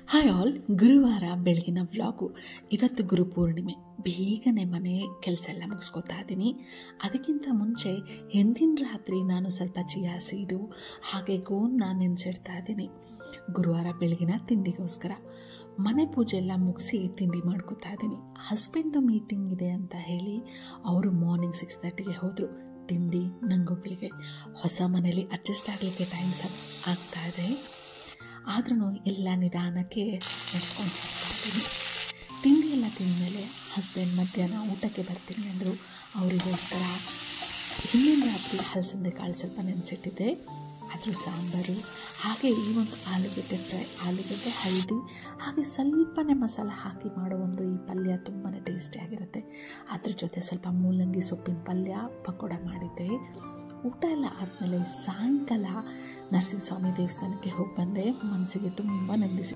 Hi all, ಗುರುವಾರ ಬೆಳಗಿನ vlog. ಇವತ್ತು ಗುರುಪೂರ್ಣಿಮೆ. ಬೇಗನೆ ಮನೆ ಕೆಲಸ ಎಲ್ಲ ಮುಗಿಸ್ಕೊತಾ ಇದ್ದೀನಿ. ಅದಕ್ಕಿಂತ ಮುಂಚೆ ಹಿಂದಿನ ರಾತ್ರಿ ನಾನು ಸ್ವಲ್ಪ ಚಿಯಾ ಸೀಡು ಹಾಗೆ ಗೋಂದನ್ನ ನೆನೆಸಿಡ್ತಾ ಇದ್ದೀನಿ ಗುರುವಾರ ಬೆಳಗಿನ ತಿಂಡಿಗೋಸ್ಕರ. ಮನೆ ಪೂಜೆ ಎಲ್ಲ ಮುಗಿಸಿ ತಿಂಡಿ ಮಾಡ್ಕೊತಾ ಇದ್ದೀನಿ. ಹಸ್ಬೆಂಡ್ದು ಮೀಟಿಂಗ್ ಇದೆ ಅಂತ ಹೇಳಿ ಅವರು ಮಾರ್ನಿಂಗ್ 6:30ಗೆ ಹೋದರು. ತಿಂಡಿ ನಂಗೊಬ್ಳಿಗೆ ಹೊಸ ಮನೇಲಿ ಅಡ್ಜಸ್ಟ್ ಆಗಲಿಕ್ಕೆ ಟೈಮ್ ಆಗ್ತಾ ಇದೆ. ಆದ್ರೂ ಎಲ್ಲ ನಿಧಾನಕ್ಕೆ ನಡೆಸ್ಕೊಂಡು ಹೋಗ್ತಾಯಿದ್ದೀನಿ. ತಿಂಡಿ ಎಲ್ಲ ತಿಂದಮೇಲೆ ಹಸ್ಬೆಂಡ್ ಮಧ್ಯಾಹ್ನ ಊಟಕ್ಕೆ ಬರ್ತೀನಿ ಅಂದರು. ಅವರಿಗೋಸ್ಕರ ಹಿಂದಿನ ರಾತ್ರಿ ಹಲಸಂದೆ ಕಾಳು ಸ್ವಲ್ಪ ನೆನೆಸಿಟ್ಟಿದ್ದೆ, ಅದ್ರ ಸಾಂಬಾರು, ಹಾಗೆ ಈ ಒಂದು ಆಲೂಗಡ್ಡೆ ಫ್ರೈ, ಆಲೂಗಡ್ಡೆ ಹಳದಿ ಹಾಗೆ ಸ್ವಲ್ಪನೇ ಮಸಾಲೆ ಹಾಕಿ ಮಾಡೋ ಒಂದು ಈ ಪಲ್ಯ ತುಂಬಾ ಟೇಸ್ಟಿಯಾಗಿರುತ್ತೆ. ಅದ್ರ ಜೊತೆ ಸ್ವಲ್ಪ ಮೂಲಂಗಿ ಸೊಪ್ಪಿನ ಪಲ್ಯ, ಪಕೋಡ ಮಾಡಿದ್ದೆ. ಊಟ ಎಲ್ಲ ಆದಮೇಲೆ ಸಾಯಂಕಾಲ ನರಸಿಂಹಸ್ವಾಮಿ ದೇವಸ್ಥಾನಕ್ಕೆ ಹೋಗಿ ಬಂದೆ. ಮನಸ್ಸಿಗೆ ತುಂಬ ನೆಮ್ಮದಿ